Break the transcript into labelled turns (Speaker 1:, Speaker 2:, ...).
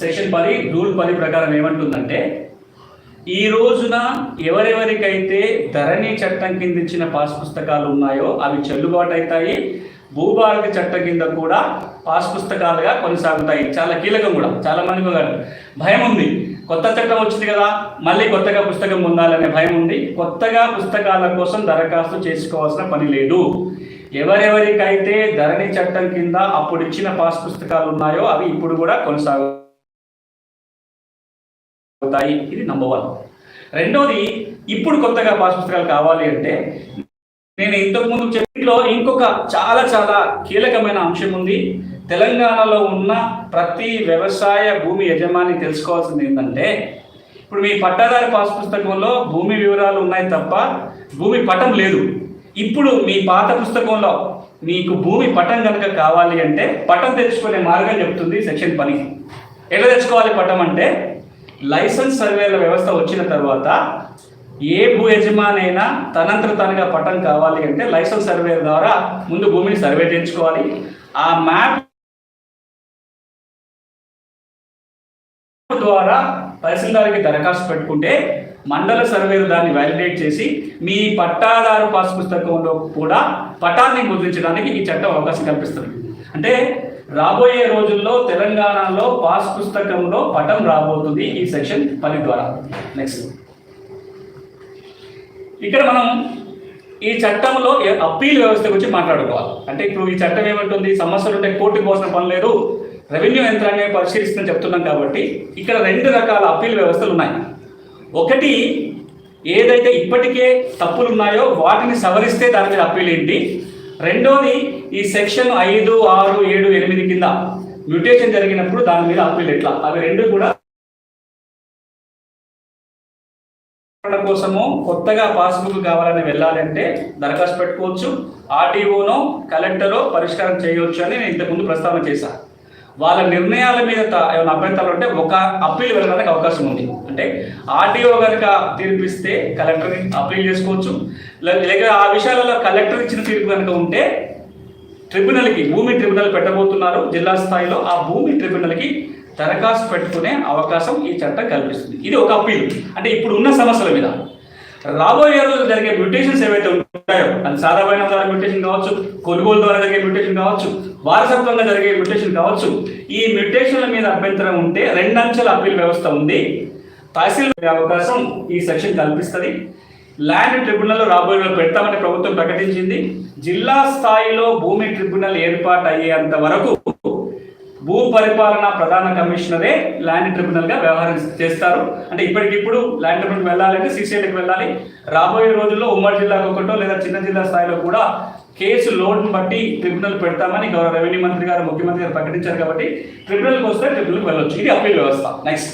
Speaker 1: Section 10 rule 10 ప్రకారం ఏమంటుందంటే, ఈ రోజున ఎవరెవరికైతే ధరణి చట్టం కింద ఇచ్చిన పాస్ పుస్తకాలు ఉన్నాయో అవి చెల్లుబాటు అవుతాయి. భూభారతి చట్టం కింద కూడా పాస్ పుస్తకాలుగా కొనసాగుతాయి. చాలా కీలకం కూడా. చాలా మందికి భయం ఉంది, కొత్త చట్టం వచ్చింది కదా మళ్ళీ కొత్తగా పుస్తకం పొందాలనే భయం ఉంది. కొత్తగా పుస్తకాల కోసం దరఖాస్తు చేసుకోవాల్సిన పని లేదు. ఎవరెవరికైతే ధరణి చట్టం కింద అప్పుడు ఇచ్చిన పాస్ పుస్తకాలు ఉన్నాయో అవి ఇప్పుడు కూడా కొనసాగుతాయి. ఇది నంబర్ 1. రెండోది, ఇప్పుడు కొత్తగా పాస్ పుస్తకాలు కావాలి అంటే నేను ఇంతకుముందు చెప్పిలో ఇంకొక చాలా చాలా కీలకమైన అంశం ఉంది. తెలంగాణలో ఉన్న ప్రతి వ్యవసాయ భూమి యజమాని తెలుసుకోవాల్సింది ఏంటంటే, ఇప్పుడు మీ పట్టాదారు పాస్ పుస్తకంలో భూమి వివరాలు ఉన్నాయి తప్ప భూమి పటం లేదు. ఇప్పుడు మీ పాత పుస్తకంలో మీకు భూమి పటం కనుక కావాలి అంటే పటం తెచ్చుకునే మార్గం చెప్తుంది సెక్షన్ 10. ఎట్లా తెచ్చుకోవాలి పటం అంటే, లైసెన్స్ సర్వేల వ్యవస్థ వచ్చిన తర్వాత ఏ భూ యజమాని అయినా తనంతట తనగా పటం కావాలి అంటే లైసెన్స్ సర్వే ద్వారా ముందు భూమిని సర్వే చేయించుకోవాలి. ఆ మ్యాప్ ద్వారా తహసీల్దార్కి దరఖాస్తు పెట్టుకుంటే మండల సర్వేలు దాన్ని వ్యాలిడేట్ చేసి మీ పట్టాదారు పాస్ పుస్తకంలో కూడా పటాన్ని ముద్రించడానికి ఈ చట్టం అవకాశం కల్పిస్తుంది. అంటే రాబోయే రోజుల్లో తెలంగాణలో పాస్ పుస్తకంలో పటం రాబోతుంది ఈ సెక్షన్ 10 ద్వారా. నెక్స్ట్, ఇక్కడ మనం ఈ చట్టంలో అప్పీల్ వ్యవస్థ గురించి మాట్లాడుకోవాలి. అంటే ఇప్పుడు ఈ చట్టం ఏమంటుంది, సమస్యలు ఉంటే కోర్టుకు పోసిన పని లేదు, రెవెన్యూ యంత్రాన్ని పరిశీలిస్తుందని చెప్తున్నాం. కాబట్టి ఇక్కడ 2 రకాల అప్పీల్ వ్యవస్థలు ఉన్నాయి. ఒకటి, ఏదైతే ఇప్పటికే తప్పులు ఉన్నాయో వాటిని సవరిస్తే దాని మీద అప్పీల్ ఏంటి. రెండోది, ఈ సెక్షన్ 5, 6, 7, 8 కింద మ్యూటేషన్ జరిగినప్పుడు దాని మీద అప్పీల్ ఎట్లా. అవి 2 కూడా కోసము కొత్తగా పాస్బుక్ కావాలని వెళ్ళాలంటే దరఖాస్తు పెట్టుకోవచ్చు. ఆర్డీఓనో కలెక్టరో పరిష్కారం చేయవచ్చు అని నేను ఇంతకుముందు ప్రస్తావన చేశాను. వాళ్ళ నిర్ణయాల మీద ఏమైనా అభ్యంతరాలు ఉంటే ఒక అప్పీల్ వెళ్ళడానికి అవకాశం ఉంది. అంటే ఆర్డీఓ కనుక తీర్పిస్తే కలెక్టర్ని అప్పీల్ చేసుకోవచ్చు. లేక ఆ విషయాలలో కలెక్టర్ ఇచ్చిన తీర్పు కనుక ఉంటే ట్రిబ్యునల్కి, భూమి ట్రిబ్యునల్ పెట్టబోతున్నారు జిల్లా స్థాయిలో, ఆ భూమి ట్రిబ్యునల్కి దరఖాస్తు పెట్టుకునే అవకాశం ఈ చట్టం కల్పిస్తుంది. ఇది ఒక అప్పీల్. అంటే ఇప్పుడు ఉన్న సమస్యల మీద. రాబోయే రోజులు జరిగే మ్యూటేషన్స్ ఏవైతే ఉంటాయో, అది సాధారణ ద్వారా మ్యూటేషన్ కావచ్చు, కొనుగోలు ద్వారా జరిగే మ్యూటేషన్ కావచ్చు, వారసత్వంగా జరిగే మ్యూటేషన్ కావచ్చు, ఈ మ్యూటేషన్ల మీద అభ్యంతరం ఉంటే 2 అంచెల అప్పీల్ వ్యవస్థ ఉంది. తహసీల్ అవకాశం ఈ సెక్షన్ కల్పిస్తుంది. ల్యాండ్ ట్రిబ్యునల్ రాబోయే రోజులు పెడతామని ప్రభుత్వం ప్రకటించింది. జిల్లా స్థాయిలో భూమి ట్రిబ్యునల్ ఏర్పాటు అయ్యేంత వరకు భూ పరిపాలన ప్రధాన కమిషనరే ల్యాండ్ ట్రిబ్యునల్గా వ్యవహారం చేస్తారు. అంటే ఇప్పటికిప్పుడు ల్యాండ్ ట్రిబ్యునల్ వెళ్ళాలంటే సిసిఐలకు వెళ్ళాలి. రాబోయే రోజుల్లో ఉమ్మడి జిల్లాకు ఒకటో లేదా చిన్న జిల్లా స్థాయిలో కూడా కేసు లోడ్ను బట్టి ట్రిబ్యునల్ పెడతామని గౌరవ రెవెన్యూ మంత్రి గారు, ముఖ్యమంత్రి గారు ప్రకటించారు. కాబట్టి ట్రిబ్యునల్కి వస్తే ట్రిబ్యునల్కి వెళ్ళొచ్చు. ఇది అప్పీల్ వ్యవస్థ. నెక్స్ట్,